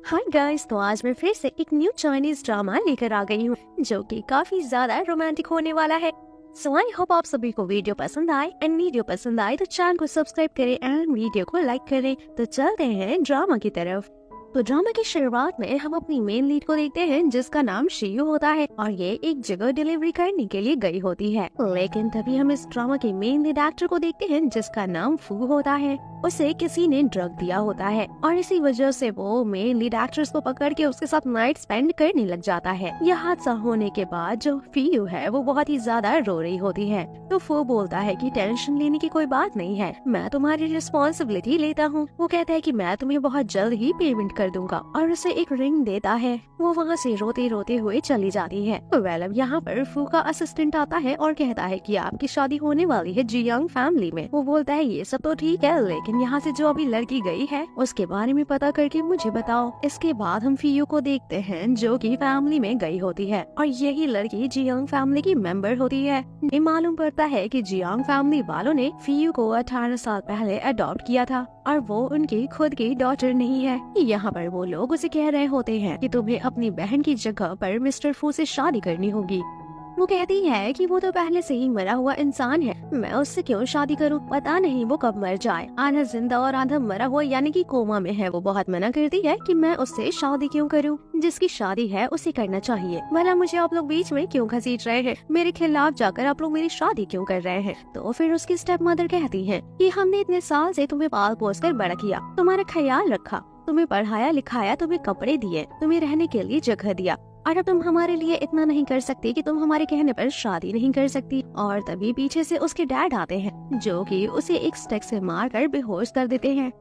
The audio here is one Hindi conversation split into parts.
हाय गाइस, तो आज मैं फिर से एक न्यू चाइनीज ड्रामा लेकर आ गई हूँ जो कि काफी ज्यादा रोमांटिक होने वाला है। सो आई होप आप सभी को वीडियो पसंद आए एंड वीडियो पसंद आए तो चैनल को सब्सक्राइब करें एंड वीडियो को लाइक करें। तो चलते हैं ड्रामा की तरफ। तो ड्रामा की शुरुआत में हम अपनी मेन लीड को देखते हैं जिसका नाम शियू होता है और ये एक जगह डिलीवरी करने के लिए गई होती है। लेकिन तभी हम इस ड्रामा के मेन लीड एक्टर को देखते हैं जिसका नाम फू होता है। उसे किसी ने ड्रग दिया होता है और इसी वजह से वो मेन लीड एक्ट्रेस को पकड़ के उसके साथ नाइट स्पेंड करने लग जाता है। यह हादसा होने के बाद जो फीयू है वो बहुत ही ज्यादा रो रही होती है। तो फू बोलता है कि टेंशन लेने की कोई बात नहीं है, मैं तुम्हारी रिस्पॉन्सिबिलिटी लेता हूँ। वो कहता है कि मैं तुम्हें बहुत जल्द ही पेमेंट कर दूंगा और उसे एक रिंग देता है। वो वहाँ से रोते रोते हुए चली जाती है। वेल, अब यहाँ पर फू का असिस्टेंट आता है और कहता है कि आपकी शादी होने वाली है जियांग फैमिली में। वो बोलता है ये सब तो ठीक है, लेकिन यहाँ से जो अभी लड़की गई है उसके बारे में पता करके मुझे बताओ। इसके बाद हम फीयू को देखते हैं जो कि फैमिली में गई होती है और यही लड़की जियांग फैमिली की मेंबर होती है। ये मालूम पड़ता है कि जियांग फैमिली वालों ने फीयू को 18 साल पहले अडॉप्ट किया था और वो उनकी खुद की डॉटर नहीं है। यहाँ पर वो लोग उसे कह रहे होते हैं कि तुम्हें अपनी बहन की जगह पर मिस्टर फू से शादी करनी होगी। वो कहती है कि वो तो पहले से ही मरा हुआ इंसान है, मैं उससे क्यों शादी करूं, पता नहीं वो कब मर जाए, आधा जिंदा और आधा मरा हुआ यानी कि कोमा में है। वो बहुत मना करती है कि मैं उससे शादी क्यों करूं, जिसकी शादी है उसे करना चाहिए। भला मुझे आप लोग बीच में क्यों घसीट रहे हैं, मेरे खिलाफ जाकर आप लोग मेरी शादी क्यों कर रहे हैं। तो फिर उसकी स्टेप मदर कहती है कि हमने इतने साल से तुम्हें पाल पोस कर बड़ा किया, तुम्हारा ख्याल रखा, तुम्हें पढ़ाया लिखाया, तुम्हें कपड़े दिए, तुम्हें रहने के लिए जगह दिया, और अब तुम हमारे लिए इतना नहीं कर सकती कि तुम हमारे कहने पर शादी नहीं कर सकती। और तभी पीछे से उसके डैड आते हैं जो कि उसे एक स्टिक से मारकर बेहोश कर देते हैं।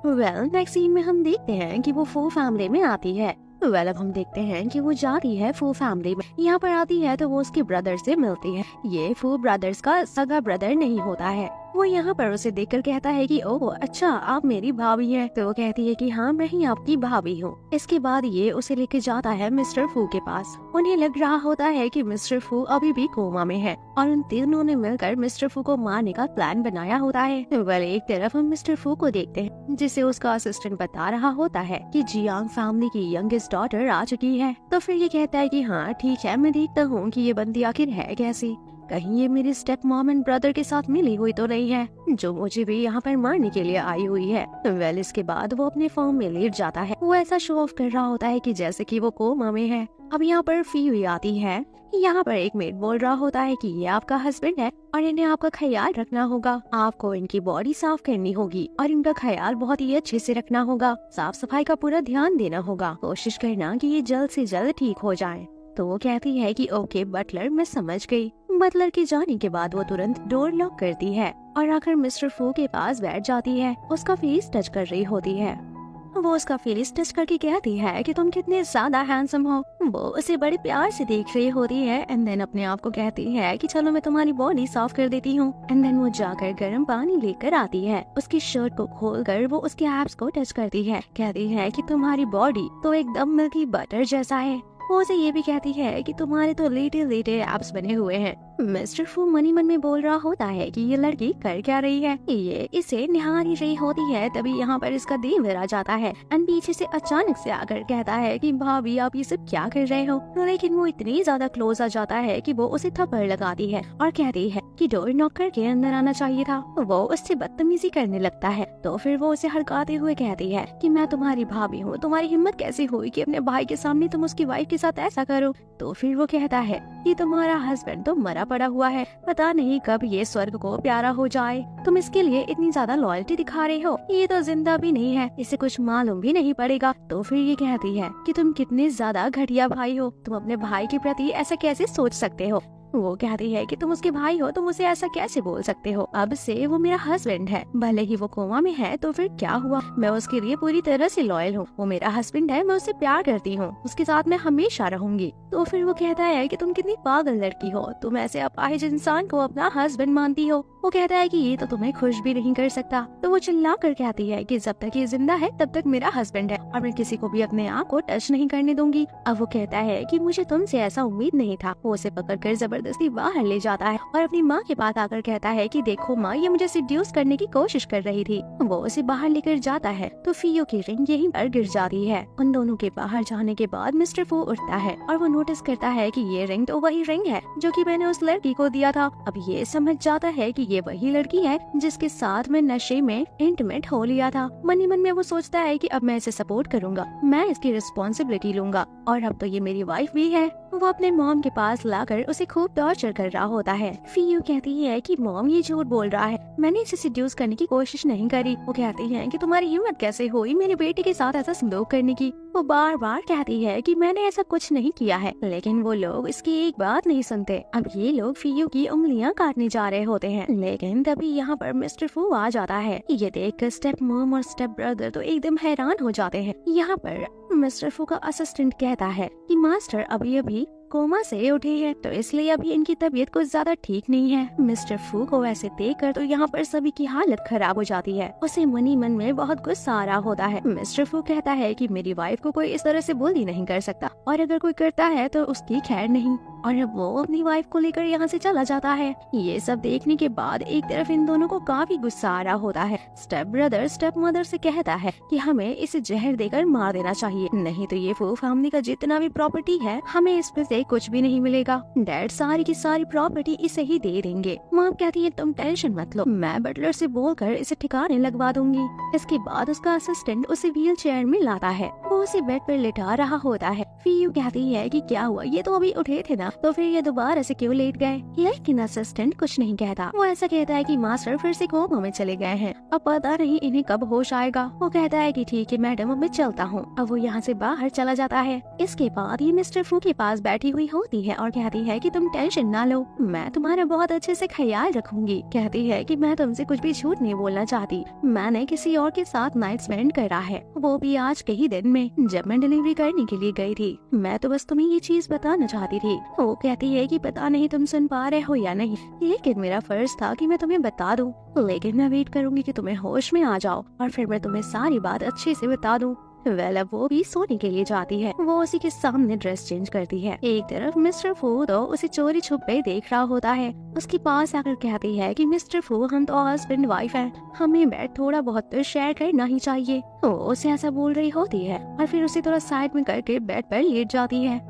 वेल, नेक्स्ट सीन में हम देखते हैं कि वो फू फैमिली में आती है। अब हम देखते हैं कि वो जाती है फू फैमिली में। यहाँ पर आती है तो वो उसके ब्रदर से मिलती है। ये फू ब्रदर्स का सगा ब्रदर नहीं होता है। वो यहाँ पर उसे देखकर कहता है कि ओह अच्छा, आप मेरी भाभी हैं। तो वो कहती है कि हाँ, मैं ही आपकी भाभी हूँ। इसके बाद ये उसे लेके जाता है मिस्टर फू के पास। उन्हें लग रहा होता है कि मिस्टर फू अभी भी कोमा में है और उन तीनों ने मिलकर मिस्टर फू को मारने का प्लान बनाया होता है। वेल, एक तरफ हम मिस्टर फू को देखते हैं जिसे उसका असिस्टेंट बता रहा होता है कि जियांग फैमिली की यंगेस्ट डॉटर आ चुकी है। तो फिर ये कहता है कि हाँ ठीक है, मैं देखता हूँ कि ये बंदी आखिर है कैसी, कहीं ये मेरी स्टेप मॉम एंड ब्रदर के साथ मिली हुई तो नहीं है जो मुझे भी यहाँ पर मारने के लिए आई हुई है। वेल, इसके बाद वो अपने फॉर्म में लेट जाता है। वो ऐसा शो ऑफ कर रहा होता है कि जैसे कि वो कोमा में है। अब यहाँ पर फीयू आती है। यहाँ पर एक मेड बोल रहा होता है कि ये आपका हस्बैंड है और इन्हें आपका ख्याल रखना होगा, आपको इनकी बॉडी साफ करनी होगी और इनका ख्याल बहुत ही अच्छे से रखना होगा, साफ सफाई का पूरा ध्यान देना होगा, कोशिश करना कि ये जल्द से जल्द ठीक हो जाए। तो वो कहती है कि ओके बटलर, मैं समझ गई। बटलर के जाने के बाद वो तुरंत डोर लॉक करती है और आकर मिस्टर फू के पास बैठ जाती है। उसका फेस टच कर रही होती है। वो उसका फेस टच करके कहती है कि तुम कितने ज्यादा हैंडसम हो। वो उसे बड़े प्यार से देख रही होती है एंड देन अपने आप को कहती है कि चलो मैं तुम्हारी बॉडी साफ कर देती हूँ। एंड देन वो जाकर गर्म पानी लेकर आती है। उसकी शर्ट को खोलकर वो उसके एब्स को टच करती है। कहती है कि तुम्हारी बॉडी तो एकदम मिल्की बटर जैसा है। वो उसे ये भी कहती है कि तुम्हारे तो लेटे लेटे एब्स बने हुए हैं। मिस्टर फू मनी मन में बोल रहा होता है कि ये लड़की कर क्या रही है, ये इसे निहार ही रही होती है। तभी यहाँ पर इसका देवर आ जाता है एंड पीछे से अचानक से आकर कहता है कि भाभी आप ये सब क्या कर रहे हो। लेकिन वो इतनी ज्यादा क्लोज आ जाता है कि वो उसे थप्पड़ लगाती है और कहती है कि डोर नॉक करके अंदर आना चाहिए था। वो उससे बदतमीजी करने लगता है। तो फिर वो उसे हड़काते हुए कहती है कि मैं तुम्हारी भाभी हूँ, तुम्हारी हिम्मत कैसे हुई कि अपने भाई के सामने तुम उसकी वाइफ के साथ ऐसा करो। तो फिर वो कहता है कि तुम्हारा हस्बैंड तो मरा पड़ा हुआ है, पता नहीं कब ये स्वर्ग को प्यारा हो जाए, तुम इसके लिए इतनी ज्यादा लॉयल्टी दिखा रहे हो, ये तो जिंदा भी नहीं है, इसे कुछ मालूम भी नहीं पड़ेगा। तो फिर ये कहती है कि तुम कितने ज्यादा घटिया भाई हो, तुम अपने भाई के प्रति ऐसा कैसे सोच सकते हो। वो कहती है कि तुम उसके भाई हो, तुम उसे ऐसा कैसे बोल सकते हो, अब से वो मेरा हस्बैंड है, भले ही वो कोमा में है तो फिर क्या हुआ, मैं उसके लिए पूरी तरह से लॉयल हूँ, वो मेरा हस्बैंड है, मैं उससे प्यार करती हूँ, उसके साथ मैं हमेशा रहूंगी। तो फिर वो कहता है कि तुम कितनी पागल लड़की हो, तुम ऐसे अपाहिज इंसान को अपना हस्बैंड मानती हो। वो कहता है कि ये तो तुम्हें खुश भी नहीं कर सकता। तो वो चिल्ला कर कहती है कि जब तक ये जिंदा है तब तक मेरा हस्बैंड है और मैं किसी को भी अपने आप को टच नहीं करने दूंगी। अब वो कहता है कि मुझे तुमसे ऐसा उम्मीद नहीं था। वो उसे पकड़कर जबरदस्ती बाहर ले जाता है और अपनी माँ के पास आकर कहता है कि देखो माँ, ये मुझे सिड्यूस करने की कोशिश कर रही थी। वो उसे बाहर लेकर जाता है तो फियो की रिंग यहीं पर गिर जाती है। उन दोनों के बाहर जाने के बाद मिस्टर फू उठता है और वो नोटिस करता है कि ये रिंग तो वही रिंग है जो कि मैंने उस लड़की को दिया था। अब ये समझ जाता है कि ये वही लड़की है जिसके साथ मैं नशे में इंटीमेट हो लिया था। मन ही मन में वो सोचता है कि अब मैं इसे सपोर्ट करूंगा, मैं इसकी रिस्पॉन्सिबिलिटी लूंगा और अब तो ये मेरी वाइफ भी है। वो अपने मॉम के पास लाकर उसे खूब टॉर्चर कर रहा होता है। फियो कहती है कि मॉम ये झूठ बोल रहा है, मैंने इसे सिड्यूस करने की कोशिश नहीं करी। वो कहती है कि तुम्हारी हिम्मत कैसे हुई मेरे बेटे के साथ ऐसा सलूक करने की। वो बार बार कहती है कि मैंने ऐसा कुछ नहीं किया है, लेकिन वो लोग इसकी एक बात नहीं सुनते। अब ये लोग फियो की उंगलियां काटने जा रहे होते हैं, लेकिन तभी यहाँ पर मिस्टर फू आ जाता है। ये देखकर स्टेप मॉम और स्टेप ब्रदर तो एकदम हैरान हो जाते हैं। यहाँ पर मिस्टर फू का असिस्टेंट कहता है कि मास्टर अभी अभी कोमा से उठे हैं, तो इसलिए अभी इनकी तबीयत कुछ ज्यादा ठीक नहीं है। मिस्टर फू को ऐसे देखकर तो यहाँ पर सभी की हालत खराब हो जाती है। उसे मन ही मन में बहुत गुस्सा आ रहा होता है। मिस्टर फू कहता है कि मेरी वाइफ को कोई इस तरह से बुली नहीं कर सकता, और अगर कोई करता है तो उसकी खैर नहीं। और अब वो अपनी वाइफ को लेकर यहाँ से चला जाता है। ये सब देखने के बाद एक तरफ इन दोनों को काफी गुस्सा आ रहा होता है। स्टेप ब्रदर स्टेप मदर से कहता है कि हमें इसे जहर देकर मार देना चाहिए, नहीं तो ये फू फैमिली का जितना भी प्रॉपर्टी है हमें इसमें से कुछ भी नहीं मिलेगा। डैड सारी की सारी प्रॉपर्टी इसे ही दे देंगे। मॉम कहती है तुम टेंशन मत लो, मैं बटलर से बोलकर इसे ठिकाने लगवा दूंगी। इसके बाद उसका असिस्टेंट उसे व्हील चेयर में लाता है। वो उसे बेड पर लिटा रहा होता है। फियो कहती है कि क्या हुआ, ये तो अभी उठे थे ना, तो फिर ये दोबारा से क्यों लेट गए। लेकिन असिस्टेंट कुछ नहीं कहता। वो ऐसा कहता है कि मास्टर फिर से कोमा में चले गए हैं, अब पता नहीं इन्हें कब होश आएगा। वो कहता है कि ठीक है मैडम, अब मैं चलता हूँ। अब वो यहाँ से बाहर चला जाता है। इसके बाद ये मिस्टर फू के पास बैठी हुई होती है और कहती है कि तुम टेंशन ना लो, मैं तुम्हारा बहुत अच्छे से ख्याल रखूंगी। कहती है कि मैं तुमसे कुछ भी झूठ नहीं बोलना चाहती, मैंने किसी और के साथ नाइट स्पेंड करा है, वो भी आज के ही दिन में जब मैं डिलीवरी करने के लिए गई थी। मैं तो बस तुम्हें ये चीज बताना चाहती थी। वो कहती है कि पता नहीं तुम सुन पा रहे हो या नहीं, लेकिन मेरा फर्ज था कि मैं तुम्हें बता दूं, लेकिन मैं वेट करूंगी कि तुम्हें होश में आ जाओ और फिर मैं तुम्हें सारी बात अच्छे से बता दूं। अब वो भी सोने के लिए जाती है। वो उसी के सामने ड्रेस चेंज करती है। एक तरफ मिस्टर फू तो उसे चोरी छुपे देख रहा होता है। उसके पास आकर कहती है कि मिस्टर फू, हम तो हस्बैंड वाइफ हैं, हमें बेड थोड़ा बहुत तो शेयर करना ही चाहिए। वो उसे ऐसा बोल रही होती है और फिर उसे थोड़ा साइड में करके बेड पर लेट जाती है।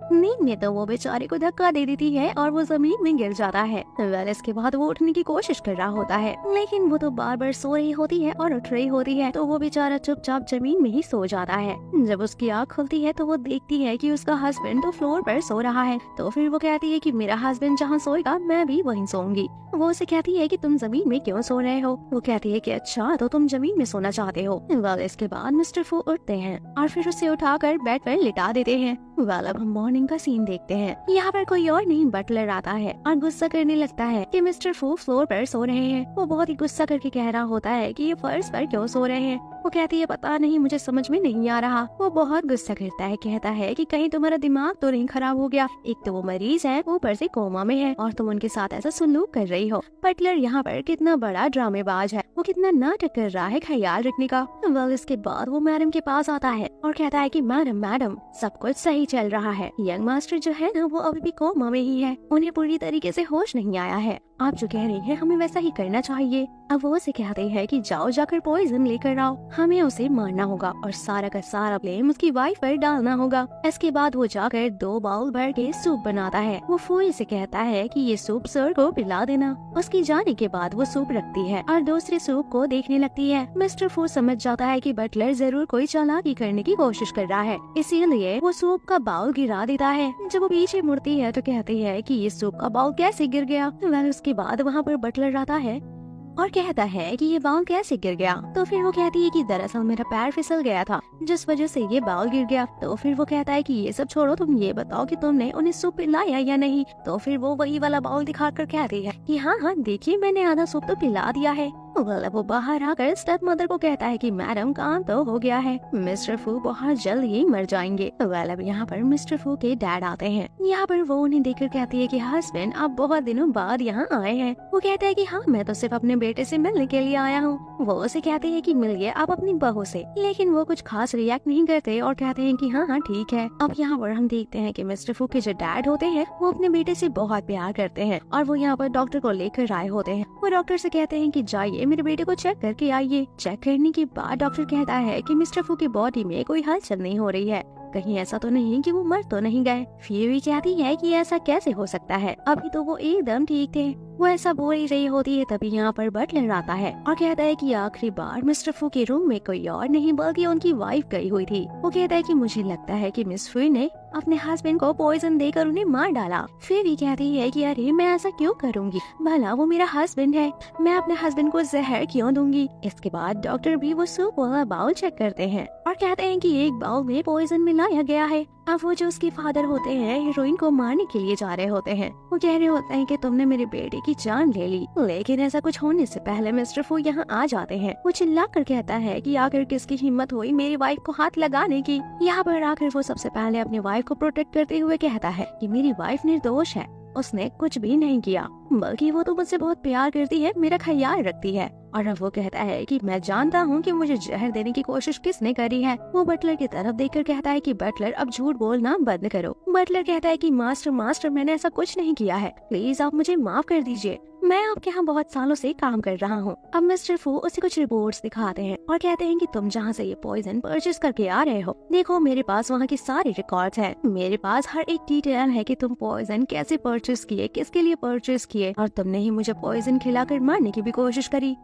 नींद में तो वो बेचारे को धक्का दे देती है और वो जमीन में गिर जाता है। इसके बाद वो उठने की कोशिश कर रहा होता है, लेकिन वो तो बार बार सो रही होती है और उठ रही होती है, तो वो बेचारा चुपचाप जमीन में ही सो जाता है। जब उसकी आँख खुलती है तो वो देखती है कि उसका हस्बैंड तो फ्लोर पर सो रहा है। तो फिर वो कहती है कि मेरा हस्बैंड जहाँ सोएगा मैं भी वहीं सोऊंगी। वो उसे कहती है कि तुम जमीन में क्यों सो रहे हो। वो कहती है कि अच्छा, तो तुम जमीन में सोना चाहते हो। इसके बाद मिस्टर फू उठते हैं और फिर उसे उठाकर बेड पर लिटा देते हैं। अब हम मॉर्निंग का सीन देखते हैं। यहाँ पर कोई और नहीं बटलर आता है और गुस्सा करने लगता है कि मिस्टर फू फ्लोर पर सो रहे हैं। वो बहुत ही गुस्सा करके कह रहा होता है कि ये फर्श पर क्यों सो रहे हैं। वो कहती है पता नहीं, मुझे समझ में नहीं आ रहा। वो बहुत गुस्सा करता है, कहता है कि कहीं तुम्हारा दिमाग तो नहीं खराब हो गया, एक तो वो मरीज है, ऊपर से कोमा में है और तुम उनके साथ ऐसा सलूक कर रही हो। बटलर यहाँ पर कितना बड़ा ड्रामेबाज है, वो कितना नाटक कर रहा है ख्याल रखने का। इसके बाद वो मैडम के पास आता है और कहता है कि मैडम सब कुछ सही चल रहा है, यंग मास्टर जो है ना वो अभी भी कोमा में ही है, उन्हें पूरी तरीके से होश नहीं आया है, आप जो कह रही हैं हमें वैसा ही करना चाहिए। अब वो उसे कहते हैं कि जाओ जाकर पॉइजन लेकर आओ, हमें उसे मारना होगा और सारा का सारा ब्लेम उसकी वाइफ पर डालना होगा। इसके बाद वो जाकर 2 बाउल भर के सूप बनाता है। वो फूल से कहता है कि ये सूप सर को पिला देना। उसकी जाने के बाद वो सूप रखती है और दूसरे सूप को देखने लगती है। मिस्टर फू समझ जाता है कि बटलर जरूर कोई चालाकी करने की कोशिश कर रहा है, इसीलिए वो सूप का बाउल गिरा देता है। जब वो पीछे मुड़ती है तो कहती है कि ये सूप का बाउल कैसे गिर गया। उसके बाद वहाँ पर बटलर आता है और कहता है कि ये बाउल कैसे गिर गया। तो फिर वो कहती है कि दरअसल मेरा पैर फिसल गया था जिस वजह से ये बाउल गिर गया। तो फिर वो कहता है कि ये सब छोड़ो, तुम ये बताओ कि तुमने उन्हें सूप पिलाया या नहीं। तो फिर वो वही वाला बाउल दिखाकर कहती है कि हाँ देखिए मैंने आधा सूप तो पिला दिया है। वेल वो बाहर आकर स्टेप मदर को कहता है कि मैडम काम तो हो गया है, मिस्टर फू बहुत जल्द ही मर जाएंगे। वेल अब यहाँ पर मिस्टर फू के डैड आते हैं। यहाँ पर वो उन्हें देखकर कहती है कि हस्बैंड आप बहुत दिनों बाद यहाँ आए हैं। वो कहता है कि हाँ मैं तो सिर्फ अपने बेटे से मिलने के लिए आया हूँ। वो उसे कहते हैं कि मिलिए आप अपनी बहू से, लेकिन वो कुछ खास रिएक्ट नहीं करते और कहते हैं कि हाँ हाँ ठीक है। अब यहाँ पर हम देखते हैं कि मिस्टर फू के जो डैड होते हैं वो अपने बेटे से बहुत प्यार करते हैं और वो यहाँ पर डॉक्टर को लेकर आए होते हैं। वो डॉक्टर से कहते हैं कि जाइए मेरे बेटे को चेक करके आइए। चेक करने के बाद डॉक्टर कहता है कि मिस्टर फू की बॉडी में कोई हलचल नहीं हो रही है, कहीं ऐसा तो नहीं कि वो मर तो नहीं गए। फीवी कहती है कि ऐसा कैसे हो सकता है, अभी तो वो एकदम ठीक थे। वो ऐसा बोल ही रही होती है तभी यहाँ पर बटलर आता है और कहता है कि आखिरी बार मिस्टर फू के रूम में कोई और नहीं बल्कि उनकी वाइफ गई हुई थी। वो कहता है कि मुझे लगता है कि मिस फू ने अपने हस्बैंड को पॉइजन देकर उन्हें मार डाला। फिर भी कहती है कि अरे मैं ऐसा क्यों करूँगी, भला वो मेरा हस्बैंड है, मैं अपने हस्बैंड को जहर क्यों दूंगी। इसके बाद डॉक्टर भी वो सूप वाला बाउल चेक करते हैं और कहते हैं कि एक बाउल में पॉइजन मिलाया गया है। अब वो जो उसके फादर होते हैं हीरोइन को मारने के लिए जा रहे होते हैं। वो कह रहे होते हैं कि तुमने मेरे बेटे की जान ले ली, लेकिन ऐसा कुछ होने से पहले मिस्टर फू यहाँ आ जाते हैं। वो चिल्लाकर कहता है कि आखिर किसकी हिम्मत हुई मेरी वाइफ को हाथ लगाने की। यहाँ पर आकर वो सबसे पहले अपनी वाइफ को प्रोटेक्ट करते हुए कहता है कि मेरी वाइफ निर्दोष है, उसने कुछ भी नहीं किया, बल्कि वो तो मुझसे बहुत प्यार करती है, मेरा ख्याल रखती है। और अब वो कहता है कि मैं जानता हूँ कि मुझे जहर देने की कोशिश किसने करी है। वो बटलर की तरफ देखकर कहता है कि बटलर अब झूठ बोलना बंद करो। बटलर कहता है कि मास्टर मैंने ऐसा कुछ नहीं किया है, प्लीज आप मुझे माफ कर दीजिए, मैं आपके यहाँ बहुत सालों से काम कर रहा हूँ। अब मिस्टर फू उसे कुछ रिपोर्ट्स दिखाते हैं और कहते हैं कि तुम जहाँ से ये पॉइजन परचेज करके आ रहे हो, देखो मेरे पास वहाँ की सारी रिकॉर्ड्स हैं, मेरे पास हर एक डिटेल है कि तुम पॉइजन कैसे परचेज किए, किसके लिए परचेज किए, और तुमने ही मुझे पॉइजन खिलाकर मारने की भी कोशिश करी।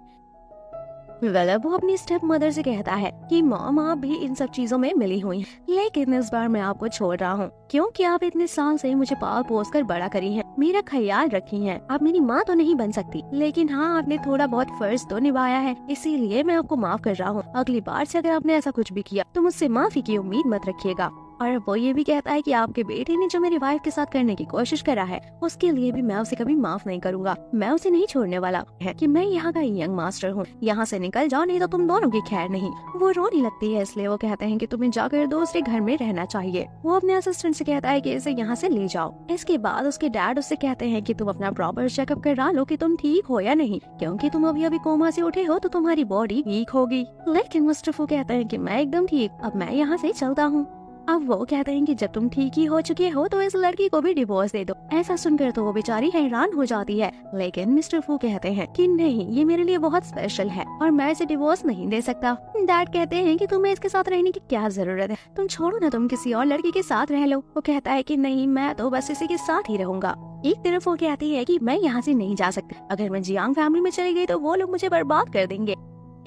वेल वो अपनी स्टेप मदर से कहता है कि मॉम आप भी इन सब चीजों में मिली हुई हैं, लेकिन इस बार मैं आपको छोड़ रहा हूँ क्योंकि आप इतने साल से मुझे पाल पोस कर बड़ा करी हैं, मेरा ख्याल रखी हैं। आप मेरी माँ तो नहीं बन सकती, लेकिन हाँ आपने थोड़ा बहुत फर्ज तो निभाया है, इसीलिए मैं आपको माफ कर रहा हूँ। अगली बार से अगर आपने ऐसा कुछ भी किया तो मुझसे माफी की उम्मीद मत रखिएगा। और वो ये भी कहता है कि आपके बेटे ने जो मेरी वाइफ के साथ करने की कोशिश करा है उसके लिए भी मैं उसे कभी माफ नहीं करूंगा, मैं उसे नहीं छोड़ने वाला है कि मैं यहाँ का यंग मास्टर हूँ, यहाँ से निकल जाओ नहीं तो तुम दोनों की खैर नहीं। वो रोने लगती है, इसलिए वो कहते हैं कि तुम्हें जाकर दूसरे घर में रहना चाहिए। वो अपने असिस्टेंट से कहता है कि इसे यहाँ से ले जाओ। इसके बाद उसके डैड उससे कहते हैं कि तुम अपना प्रॉपर चेकअप करा लो कि तुम ठीक हो या नहीं, क्योंकि तुम अभी अभी कोमा से उठे हो तो तुम्हारी बॉडी वीक होगी। लेकिन मिस्टर फू कहते हैं कि मैं एकदम ठीक, अब मैं यहाँ से चलता हूँ। अब वो कहते हैं कि जब तुम ठीक ही हो चुके हो तो इस लड़की को भी डिवोर्स दे दो। ऐसा सुनकर तो वो बेचारी हैरान हो जाती है, लेकिन मिस्टर फू कहते हैं कि नहीं ये मेरे लिए बहुत स्पेशल है और मैं इसे डिवोर्स नहीं दे सकता। डैड कहते हैं कि तुम्हें इसके साथ रहने की क्या जरूरत है, तुम छोड़ो ना, तुम किसी और लड़की के साथ रह लो। वो कहता है कि नहीं मैं तो बस इसी के साथ ही रहूंगा। एक तरफ वो कहती है कि मैं यहाँ से नहीं जा सकती, अगर मैं जियांग फैमिली में चली गई तो वो लोग मुझे बर्बाद कर देंगे।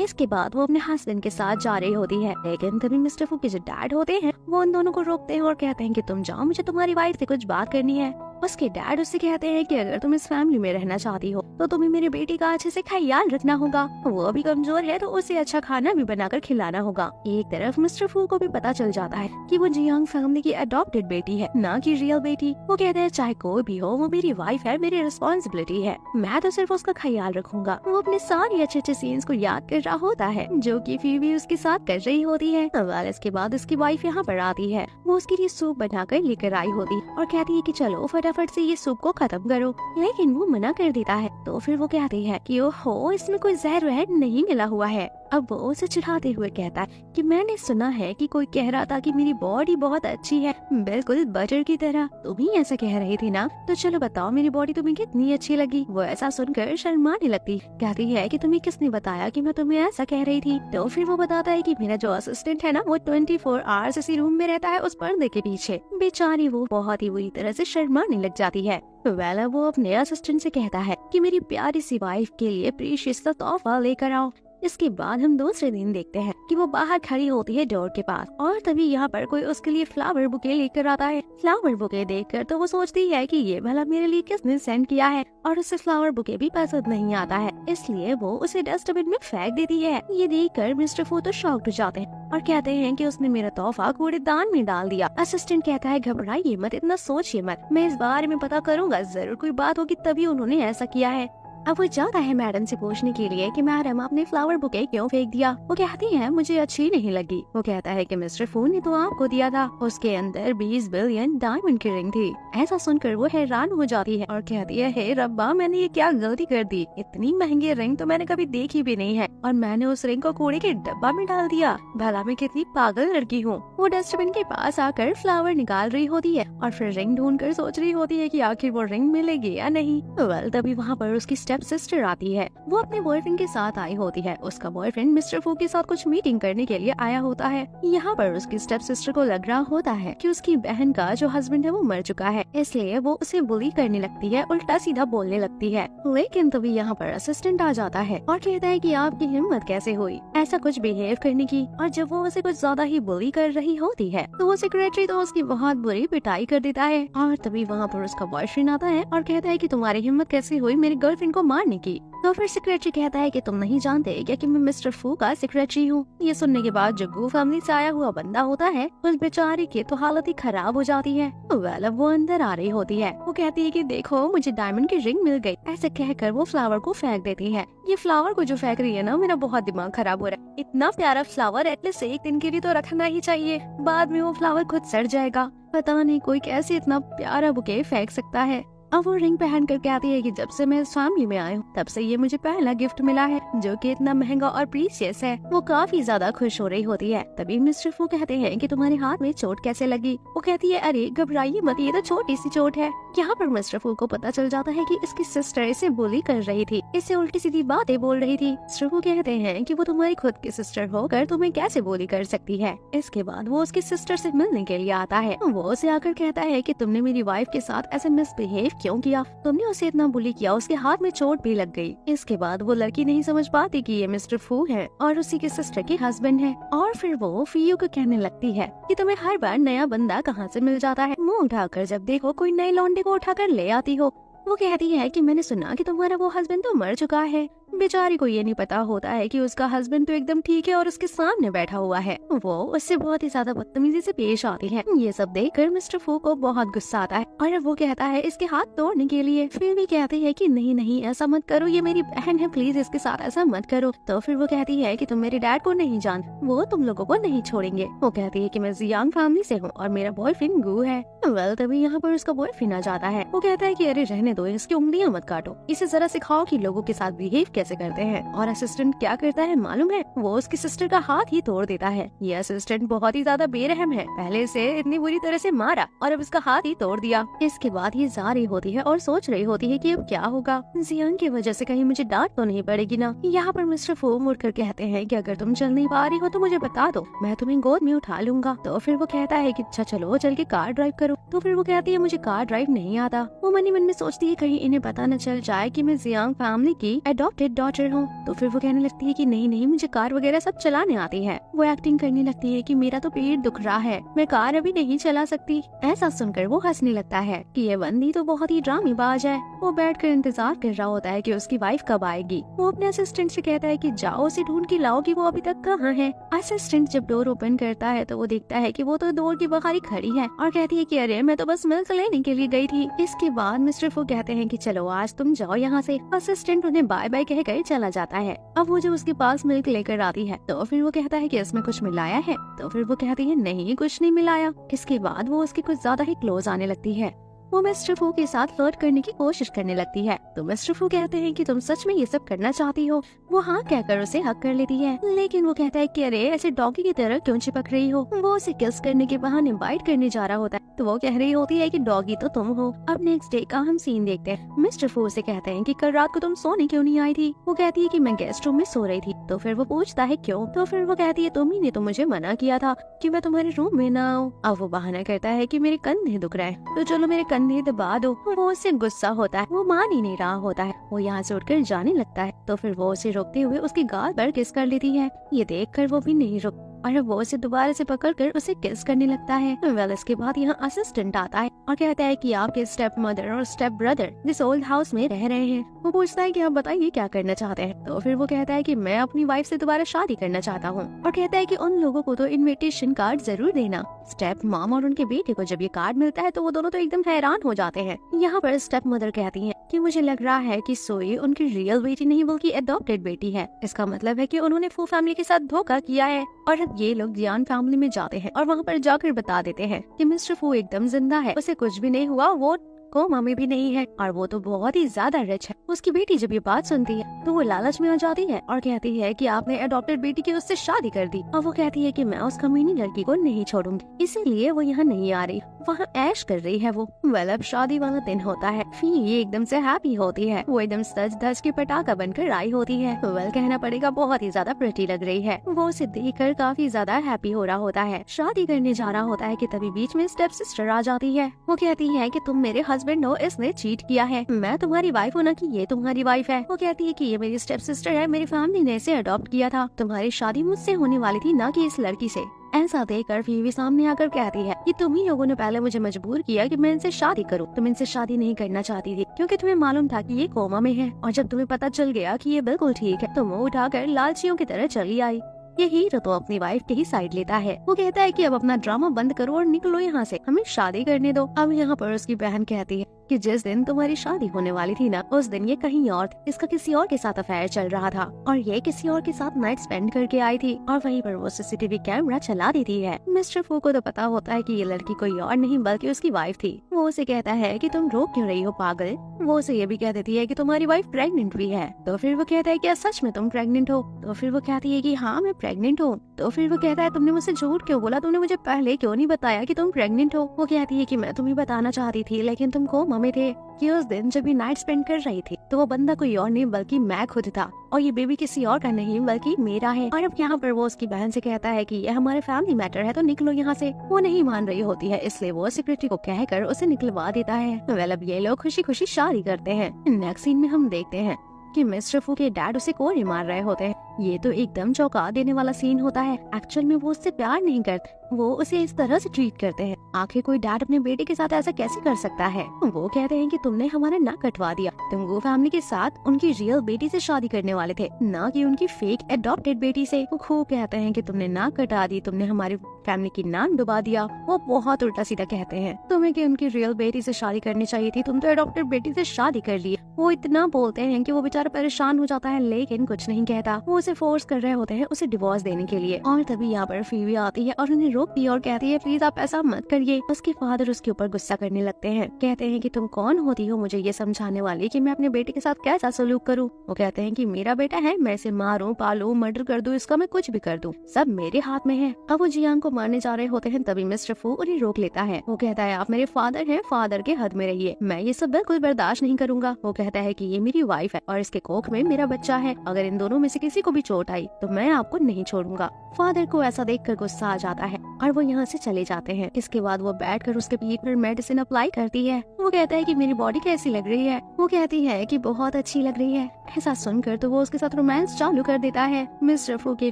इसके बाद वो अपने हस्बैंड के साथ जा रही होती है, लेकिन तभी मिस्टर फू के जो डैड होते हैं वो उन दोनों को रोकते हैं और कहते हैं कि तुम जाओ, मुझे तुम्हारी वाइफ से कुछ बात करनी है। उसके डैड उससे कहते हैं कि अगर तुम इस फैमिली में रहना चाहती हो तो तुम्हें मेरे बेटे का अच्छे से ख्याल रखना होगा, वो अभी कमजोर है तो उसे अच्छा खाना भी बनाकर खिलाना होगा। एक तरफ मिस्टर फू को भी पता चल जाता है कि वो जियांग फैमिली की अडॉप्टेड बेटी है, ना कि रियल बेटी। वो कहते हैं चाहे कोई भी हो वो मेरी वाइफ है, मेरी रिस्पॉन्सिबिलिटी है, मैं तो सिर्फ उसका ख्याल रखूंगा। वो अपने सारे अच्छे अच्छे सीन्स को याद कर रहा होता है जो कि फीवी उसके साथ कर रही होती है। इसके बाद उसकी वाइफ यहाँ पर आती है, वो उसके लिए सूप बनाकर लेकर आई होती और कहती है कि चलो फटाफट से ये सूप को खत्म करो, लेकिन वो मना कर देता है। तो फिर वो कहती है कि ओहो इसमें कोई जहर वहर नहीं मिला हुआ है। अब वो उसे चिढ़ाते हुए कहता है कि मैंने सुना है कि कोई कह रहा था कि मेरी बॉडी बहुत अच्छी है, बिल्कुल बटर की तरह, तुम ही ऐसा कह रही थी ना, तो चलो बताओ मेरी बॉडी तुम्हें कितनी अच्छी लगी। वो ऐसा सुनकर शर्माने लगती, कहती है कि तुम्हें किसने बताया कि मैं तुम्हें ऐसा कह रही थी। तो फिर वो बताता है कि मेरा जो असिस्टेंट है ना वो 24 आवर्स इसी रूम में रहता है उस पर्दे के पीछे। बेचारी वो बहुत ही बुरी तरह से शर्माने लग जाती है। वेला वो अपने असिस्टेंट से कहता है कि मेरी प्यारी सी वाइफ के लिए प्रीशियस सा तोहफा लेकर आओ। इसके बाद हम दूसरे दिन देखते हैं कि वो बाहर खड़ी होती है डोर के पास और तभी यहाँ पर कोई उसके लिए फ्लावर बुके लेकर आता है। फ्लावर बुके देखकर तो वो सोचती है कि ये भला मेरे लिए किसने सेंड किया है, और उसे फ्लावर बुके भी पसंद नहीं आता है, इसलिए वो उसे डस्टबिन में फेंक देती है। ये देखकर मिस्टर फू तो शॉक्ड हो जाते हैं और कहते हैं कि उसने मेरा तोहफा कूड़ेदान में डाल दिया। असिस्टेंट कहता है घबराइए मत, इतना सोचिए मत, मैं इस बारे में पता करूंगा, जरूर कोई बात होगी तभी उन्होंने ऐसा किया है। अब वो जाता है मैडम से पूछने के लिए कि मैडम आपने फ्लावर बुके क्यों फेंक दिया। वो कहती है मुझे अच्छी नहीं लगी। वो कहता है कि मिस्टर फू ने तो आपको दिया था, उसके अंदर 20 बिलियन डायमंड की रिंग थी। ऐसा सुनकर वो हैरान हो जाती है और कहती है हे रब्बा मैंने ये क्या गलती कर दी, इतनी महंगी रिंग तो मैंने कभी देखी भी नहीं है और मैंने उस रिंग को कूड़े के डब्बा में डाल दिया। भला मैं कितनी पागल लड़की हूँ। वो डस्टबिन के पास आकर फ्लावर निकाल रही होती है और फिर रिंग ढूंढ कर सोच रही होती है कि आखिर वो रिंग मिलेगी या नहीं। वेल तभी वहाँ पर उसकी स्टेप सिस्टर आती है। वो अपने बॉयफ्रेंड के साथ आई होती है। उसका बॉयफ्रेंड मिस्टर फू के साथ कुछ मीटिंग करने के लिए आया होता है। यहाँ पर उसकी स्टेप सिस्टर को लग रहा होता है कि उसकी बहन का जो हस्बैंड है वो मर चुका है, इसलिए वो उसे बुली करने लगती है, उल्टा सीधा बोलने लगती है। लेकिन तभी यहाँ पर असिस्टेंट आ जाता है और कहता है कि आपकी हिम्मत कैसे हुई ऐसा कुछ बिहेव करने की। और जब वो उसे कुछ ज्यादा ही बुली कर रही होती है तो वो सेक्रेटरी तो उसकी बहुत बुरी पिटाई कर देता है। और तभी वहाँ पर उसका बॉयफ्रेंड आता है और कहता है कि तुम्हारी हिम्मत कैसे हुई मेरी गर्लफ्रेंड को मारने की। तो फिर सेक्रेटरी कहता है कि तुम नहीं जानते क्या कि मैं मिस्टर फू का सेक्रेटरी हूँ। ये सुनने के बाद जो गू फैमिली से आया हुआ बंदा होता है उस बेचारे की तो हालत ही खराब हो जाती है। वेल अब वो अंदर आ रही होती है। वो कहती है कि देखो मुझे डायमंड की रिंग मिल गई। ऐसे कहकर वो फ्लावर को फेंक देती है। ये फ्लावर को जो फेंक रही है ना मेरा बहुत दिमाग खराब हो रहा है। इतना प्यारा फ्लावर एटलीस्ट एक दिन के लिए तो रखना ही चाहिए, बाद में वो फ्लावर खुद सड़ जाएगा। पता नहीं कोई कैसे इतना प्यारा बुके फेंक सकता है। अब वो रिंग पहन कर कहती है कि जब से मैं इस फैमिली में आई हूँ तब से ये मुझे पहला गिफ्ट मिला है जो कि इतना महंगा और प्रीशियस है। वो काफी ज्यादा खुश हो रही होती है। तभी मिस्टर फू कहते हैं कि तुम्हारे हाथ में चोट कैसे लगी। वो कहती है अरे घबराइए मत, ये तो छोटी सी चोट है। यहाँ पर मिस्टर फू को पता चल जाता है कि इसकी सिस्टर इसे बुली कर रही थी, इससे उल्टी सीधी बातें बोल रही थी। मिस्टर फू कहते हैं कि वो तुम्हारी खुद की सिस्टर होकर तुम्हें कैसे बुली कर सकती है। इसके बाद वो उसकी सिस्टर से मिलने के लिए आता है। वो उसे आकर कहता है कि तुमने मेरी वाइफ के साथ ऐसे मिसबिहेव क्यों किया, तुमने उसे इतना बुली किया, उसके हाथ में चोट भी लग गई। इसके बाद वो लड़की नहीं समझ पाती कि ये मिस्टर फू है और उसी के सिस्टर के हस्बैंड है। और फिर वो फियो को कहने लगती है कि तुम्हें हर बार नया बंदा कहाँ से मिल जाता है, मुंह उठाकर जब देखो कोई नए लौंडे को उठाकर ले आती हो। वो कहती है कि मैंने सुना कि तुम्हारा वो हस्बैंड तो मर चुका है। बेचारी को ये नहीं पता होता है कि उसका हस्बैंड तो एकदम ठीक है और उसके सामने बैठा हुआ है। वो उससे बहुत ही ज्यादा बदतमीजी से पेश आती है। ये सब देखकर मिस्टर फू को बहुत गुस्सा आता है और वो कहता है इसके हाथ तोड़ने के लिए। फिर भी कहती है कि नहीं नहीं ऐसा मत करो, ये मेरी बहन है, प्लीज इसके साथ ऐसा मत करो। तो फिर वो कहती है कि तुम मेरे डैड को नहीं जान, वो तुम लोगों को नहीं छोड़ेंगे। वो कहती है कि मैं जियांग फैमिली से हूँ और मेरा बॉयफ्रेंड गू है। वेल तभी यहाँ पर उसका बॉयफ्रेंड आ जाता है। वो कहता है कि अरे रहने दो, इसकी उंगलियां मत काटो, इसे जरा सिखाओ कि लोगों के साथ बिहेव कैसे करते हैं। और असिस्टेंट क्या करता है मालूम है, वो उसकी सिस्टर का हाथ ही तोड़ देता है। ये असिस्टेंट बहुत ही ज्यादा बेरहम है, पहले इसे इतनी बुरी तरह से मारा और अब इसका हाथ ही तोड़ दिया। इसके बाद ये जा रही होती है और सोच रही होती है कि अब क्या होगा, जियांग की वजह से कहीं मुझे डांट तो नहीं पड़ेगी ना। यहाँ पर मिस्टर फू मुड़कर कहते हैं कि अगर तुम चल नहीं पा रही हो तो मुझे बता दो, मैं तुम्हें गोद में उठा लूंगा। तो फिर वो कहता है कि अच्छा चलो चल के कार ड्राइव करो। तो फिर वो कहती है मुझे कार ड्राइव नहीं आता। वो मन ही मन में सोचती है कहीं इन्हें पता न चल जाए कि मैं जियांग फैमिली की अडॉप्टेड डॉटर हूँ। तो फिर वो कहने लगती है कि नहीं नहीं मुझे कार वगैरह सब चलाने आती है। वो एक्टिंग करने लगती है कि मेरा तो पेट दुख रहा है, मैं कार अभी नहीं चला सकती। ऐसा सुनकर वो हंसने लगता है कि ये बंदी तो बहुत ही ड्रामेबाज है। वो बैठकर इंतजार कर रहा होता है कि उसकी वाइफ कब आएगी। वो अपने असिस्टेंट से कहता है कि जाओ उसे ढूंढ के लाओ कि वो अभी तक कहाँ है। असिस्टेंट जब डोर ओपन करता है तो वो देखता है कि वो तो डोर के बाहर ही खड़ी है और कहती है कि अरे मैं तो बस मिल्क लेने के लिए गई थी। इसके बाद मिस्टर फू कहते हैं कि चलो आज तुम जाओ यहाँ से। असिस्टेंट उन्हें बाय बाय कहकर चला जाता है। अब वो जो उसके पास मिल्क लेकर आती है तो फिर वो कहता है कि इसमें कुछ मिलाया है। तो फिर वो कहती है नहीं कुछ नहीं मिलाया। इसके बाद वो उसके कुछ ज्यादा ही क्लोज आने लगती है। वो मिस्टर फू के साथ फ्लर्ट करने की कोशिश करने लगती है। तो मिस्टर फू कहते हैं कि तुम सच में ये सब करना चाहती हो। वो हाँ कहकर उसे हक कर लेती है, लेकिन वो कहता है कि अरे ऐसे डॉगी की तरह क्यों चिपक रही हो। वो उसे किस करने के बहाने बाइट करने जा रहा होता है तो वो कह रही होती है कि डॉगी तो तुम हो। अब नेक्स्ट डे का हम सीन देखते हैं। मिस्टर फू से कहते हैं कि कल रात को तुम सोने क्यों नहीं आई थी। वो कहती है कि मैं गेस्ट रूम में सो रही थी। तो फिर वो पूछता है क्यों। तो फिर वो कहती है तुम्ही ने तो मुझे मना किया था कि मैं तुम्हारे रूम में ना आऊँ। अब वो बहाना करता है कि मेरे कंधे दुख रहे हैं तो चलो मेरे कंधे दबा दो। वो उससे गुस्सा होता है, वो मान ही नहीं रहा होता है। वो यहाँ से उठकर जाने लगता है तो फिर वो उसे रोकते हुए उसके गाल पर किस कर लेती है। ये देखकर वो भी नहीं रुक और अब वो उसे दोबारा से पकड़कर उसे किस करने लगता है। वेल इसके बाद यहाँ असिस्टेंट आता है और कहता है कि आपके स्टेप मदर और स्टेप ब्रदर जिस ओल्ड हाउस में रह रहे हैं। वो पूछता है कि आप बताइए क्या करना चाहते हैं। तो फिर वो कहता है कि मैं अपनी वाइफ से दोबारा शादी करना चाहता हूँ और कहता है कि उन लोगों को तो इनविटेशन कार्ड जरूर देना। स्टेप मॉम और उनके बेटे को जब ये कार्ड मिलता है तो वो दोनों तो एकदम हैरान हो जाते हैं। यहाँ पर स्टेप मदर कहती है कि मुझे लग रहा है कि सोई उनकी रियल बेटी नहीं बल्कि एडॉप्टेड बेटी है। इसका मतलब है कि उन्होंने फू फैमिली के साथ धोखा किया है। और अब ये लोग जियान फैमिली में जाते हैं और वहाँ पर जाकर बता देते हैं कि मिस्टर फू एकदम जिंदा है, उसे कुछ भी नहीं हुआ, वो कोमा में भी नहीं है और वो तो बहुत ही ज्यादा रिच है। उसकी बेटी जब ये बात सुनती है तो वो लालच में आ जाती है और कहती है कि आपने एडॉप्टेड बेटी की उससे शादी कर दी। और वो कहती है कि मैं उस कमीनी लड़की को नहीं छोड़ूंगी, इसीलिए वो यहाँ नहीं आ रही, वहाँ ऐश कर रही है वो। वेल अब शादी वाला दिन होता है। फी ये एकदम से हैप्पी होती है, वो एकदम सज धज के पटाखा बनकर आई होती है। वेल कहना पड़ेगा बहुत ही ज्यादा प्रिटी लग रही है। वो उसे देखकर काफी ज्यादा हैप्पी हो रहा होता है। शादी करने जा रहा होता है कि तभी बीच में स्टेप सिस्टर आ जाती है। वो कहती है कि तुम मेरे हस्बैंड हो, इसने चीट किया है, मैं तुम्हारी वाइफ हूँ ना कि ये तुम्हारी वाइफ है। वो कहती है कि ये मेरी स्टेप सिस्टर है, मेरी फैमिली ने इसे अडॉप्ट किया था, तुम्हारी शादी मुझसे होने वाली थी ना कि इस लड़की से। ऐसा देखकर फीवी सामने आकर कहती है कि तुम ही लोगों ने पहले मुझे मजबूर किया कि मैं इनसे शादी करूं। तुम इनसे शादी नहीं करना चाहती थी क्योंकि तुम्हें मालूम था कि ये कोमा में है, और जब तुम्हें पता चल गया कि ये बिल्कुल ठीक है तो मुंह उठाकर लालचियों की तरह चली आई। ये हीरो तो अपनी वाइफ की ही साइड लेता है। वो कहता है कि अब अपना ड्रामा बंद करो और निकलो यहाँ से, हमें शादी करने दो। अब यहाँ पर उसकी बहन कहती है कि जिस दिन तुम्हारी शादी होने वाली थी ना, उस दिन ये कहीं और थी, इसका किसी और के साथ अफेयर चल रहा था और ये किसी और के साथ नाइट स्पेंड करके आई थी और वहीं पर वो सीसीटीवी कैमरा चला देती है। मिस्टर फू को तो पता होता है कि ये लड़की कोई और नहीं बल्कि उसकी वाइफ थी। वो उसे कहता है कि तुम रो क्यों रही हो पागल। वो उसे ये भी कह देती है कि तुम्हारी वाइफ प्रेग्नेंट भी है। तो फिर वो कहता है क्या सच में तुम प्रेग्नेंट हो। तो फिर वो कहती है कि हाँ मैं प्रेग्नेंट हूँ। तो फिर वो कहता है तुमने मुझसे झूठ क्यों बोला, तुमने मुझे पहले क्यों नहीं बताया कि तुम प्रेग्नेंट हो। वो कहती है कि मैं तुम्हें बताना चाहती थी लेकिन तुम कोमा में थे। कि उस दिन जब ये नाइट स्पेंड कर रही थी तो वो बंदा कोई और नहीं बल्कि मैं खुद था और ये बेबी किसी और का नहीं बल्कि मेरा है। और अब यहाँ पर वो उसकी बहन से कहता है कि ये हमारे फैमिली मैटर है तो निकलो यहाँ से। वो नहीं मान रही होती है इसलिए वो सिक्योरिटी को कहकर उसे निकलवा देता है। वेल अब ये लोग खुशी खुशी शादी करते हैं। नेक्स्ट सीन में हम देखते हैं कि मिस्टर फू के डैड उसे कोड़े मार रहे होते हैं। ये तो एकदम चौंका देने वाला सीन होता है। एक्चुअल में वो उससे प्यार नहीं करते, वो उसे इस तरह से ट्रीट करते हैं। आखिर कोई डैड अपने बेटे के साथ ऐसा कैसे कर सकता है। वो कहते हैं कि तुमने हमारा नाक कटवा दिया, तुम वो फैमिली के साथ उनकी रियल बेटी से शादी करने वाले थे ना कि उनकी फेक एडॉप्टेड बेटी से। वो खूब कहते हैं कि तुमने नाक कटा दी, तुमने हमारी फैमिली की नाम डुबा दिया। वो बहुत उल्टा सीधा कहते हैं, तुम्हें कि उनकी रियल बेटी से शादी करनी चाहिए थी, तुम तो एडॉप्टेड बेटी से शादी कर ली। वो इतना बोलते हैं कि वो बेचारा परेशान हो जाता है लेकिन कुछ नहीं कहता। वो उसे फोर्स कर रहे होते हैं उसे डिवोर्स देने के लिए। और तभी यहाँ पर फीवी आती है और उन्हें रोकती है और कहती है प्लीज आप ऐसा मत करिए। उसके फादर उसके ऊपर गुस्सा करने लगते हैं, कहते हैं कि तुम कौन होती हो मुझे ये समझाने वाली कि मैं अपने बेटे के साथ कैसा सलूक करूँ। वो कहते हैं कि मेरा बेटा है, मैं इसे मारूं पालूं मर्डर कर दूं, इसका मैं कुछ भी कर दूं, सब मेरे हाथ में है। अब वो जियांग को मारने जा रहे होते हैं तभी मिस्टर फू उन्हें रोक लेता है। वो कहता है आप मेरे फादर हैं, फादर के हद में रहिए, मैं ये सब बिल्कुल बर्दाश्त नहीं करूंगा। वो कहता है कि ये मेरी वाइफ है और इसके कोख में मेरा बच्चा है, अगर इन दोनों में से किसी को भी चोट आई तो मैं आपको नहीं छोड़ूंगा। फादर को ऐसा देखकर गुस्सा आ जाता है और वो यहाँ से चले जाते हैं। इसके बाद वो बैठकर उसके पीठ पर मेडिसिन अप्लाई करती है। वो कहता है कि मेरी बॉडी कैसी लग रही है। वो कहती है कि बहुत अच्छी लग रही है। ऐसा सुनकर तो वो उसके साथ रोमांस चालू कर देता है। मिस्टर फू के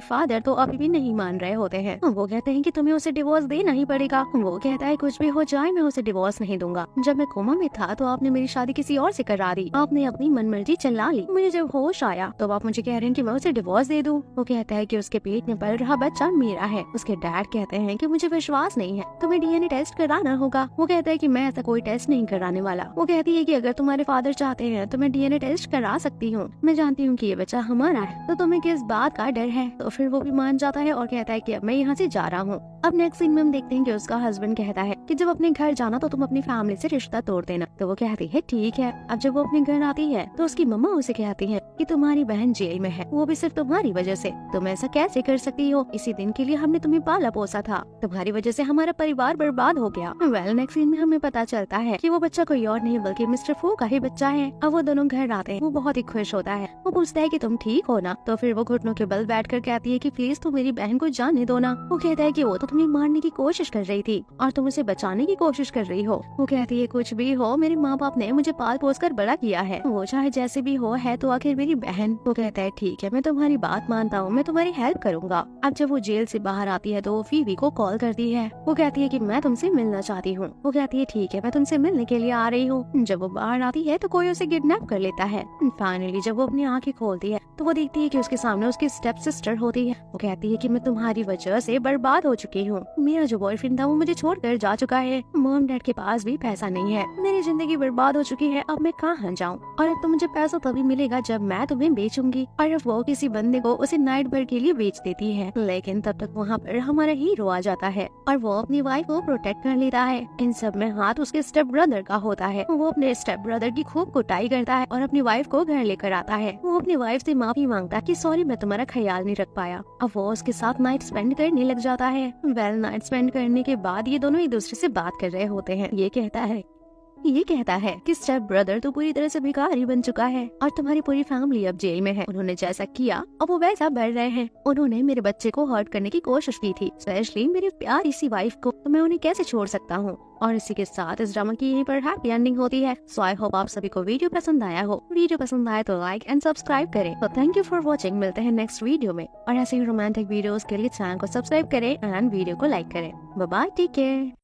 फादर तो अभी भी नहीं मान रहे होते हैं। वो कहते हैं कि तुम्हें उसे डिवोर्स देना ही पड़ेगा। वो कहता है कुछ भी हो जाए मैं उसे डिवोर्स नहीं दूंगा। जब मैं कोमा में था तो आपने मेरी शादी किसी और से करा दी, आपने अपनी मनमर्जी चला ली। मुझे जब होश आया तो आप मुझे कह रहे हैं कि मैं उसे डिवोर्स दे दूं। वो कहता है कि उसके पेट में पल रहा बच्चा मेरा है। उसके डैड कहते हैं कि मुझे विश्वास नहीं है, तुम्हें डीएनए टेस्ट कराना होगा। वो कहता है कि मैं ऐसा कोई टेस्ट नहीं कराने वाला। वो कहती है कि अगर तुम्हारे फादर चाहते हैं तो मैं डीएनए टेस्ट करा सकती हूँ, मैं जानती हूँ कि ये बच्चा हमारा है, तो तुम्हें किस बात का डर है। तो फिर वो भी मान जाता है और कहता है कि अब मैं यहाँ से जा रहा हूँ। अब नेक्स्ट सीन में हम देखते हैं कि उसका हस्बैंड कहता है कि जब अपने घर जाना तो तुम अपनी फैमिली से रिश्ता तोड़ देना। तो वो कहती है ठीक है। अब जब वो अपने घर आती है तो उसकी मम्मा उसे कहती है कि तुम्हारी बहन जेल में है, वो भी सिर्फ तुम्हारी वजह से, तुम ऐसा कैसे कर सकती हो, इसी दिन के लिए हमने तुम्हें पाला पोसा था, तुम्हारी वजह से हमारा परिवार बर्बाद हो गया। वेल नेक्स्ट सीन में हमें पता चलता है कि वो बच्चा कोई और नहीं बल्कि मिस्टर फू का ही बच्चा है। अब वो दोनों घर आते हैं, वो बहुत ही खुश बेहोश होता है। वो पूछता है कि तुम ठीक हो ना? तो फिर वो घुटनों के बल बैठकर कहती है कि प्लीज तुम मेरी बहन को जाने दो ना। वो कहता है कि वो तो तुम्हें मारने की कोशिश कर रही थी और तुम उसे बचाने की कोशिश कर रही हो। वो कहती है कुछ भी हो, मेरे माँ बाप ने मुझे पाल पोस कर बड़ा किया है, वो चाहे जैसे भी हो है तो आखिर मेरी बहन। वो कहता है ठीक है, मैं तुम्हारी बात मानता हूँ, मैं तुम्हारी हेल्प करूंगा। अब जब वो जेल से बाहर आती है तो वो फीबी को कॉल करती है। वो कहती है कि मैं तुमसे मिलना चाहती हूँ। वो कहती है ठीक है, मैं तुमसे मिलने के लिए आ रही हूँ। जब वो बाहर आती है तो कोई उसे किडनैप कर लेता है। फाइनली जब वो अपनी आंखें खोलती है तो वो देखती है कि उसके सामने उसकी स्टेप सिस्टर होती है। वो कहती है कि मैं तुम्हारी वजह से बर्बाद हो चुकी हूँ, मेरा जो बॉयफ्रेंड था वो मुझे छोड़कर जा चुका है, मॉम डैड के पास भी पैसा नहीं है, मेरी जिंदगी बर्बाद हो चुकी है, अब मैं कहाँ जाऊँ? और अब तो मुझे पैसा तभी मिलेगा जब मैं तुम्हें बेचूंगी। और अब वो किसी बंदे को उसे नाइट भर के लिए बेच देती है। लेकिन तब तक वहाँ पर हमारा हीरो आ जाता है और वो अपनी वाइफ को प्रोटेक्ट कर लेता है। इन सब में हाथ उसके स्टेप ब्रदर का होता है। वो अपने स्टेप ब्रदर की खूब कुटाई करता है और अपनी वाइफ को घर लेकर आता है। वो अपनी वाइफ से माफी मांगता है कि सॉरी मैं तुम्हारा ख्याल नहीं रख पाया। अब वो उसके साथ नाइट स्पेंड करने लग जाता है। वेल नाइट स्पेंड करने के बाद ये दोनों एक दूसरे से बात कर रहे होते हैं। ये कहता है कि स्टेप ब्रदर तो पूरी तरह से भिखारी बन चुका है और तुम्हारी पूरी फैमिली अब जेल में है। उन्होंने जैसा किया अब वो वैसा बढ़ रहे हैं। उन्होंने मेरे बच्चे को हर्ट करने की कोशिश की थी, स्पेशली मेरी प्यारी सी वाइफ को, तो मैं उन्हें कैसे छोड़ सकता हूँ। और इसी के साथ इस ड्रामा की यहीं पर हैप्पी एंडिंग होती है। सो आई होप आप सभी को वीडियो पसंद आया हो। वीडियो पसंद आए तो लाइक एंड सब्सक्राइब करें। तो थैंक यू फॉर वॉचिंग। मिलते हैं नेक्स्ट वीडियो में और ऐसे ही रोमांटिक वीडियोस के लिए चैनल को सब्सक्राइब करें एंड वीडियो को लाइक करें। Bye bye, take care.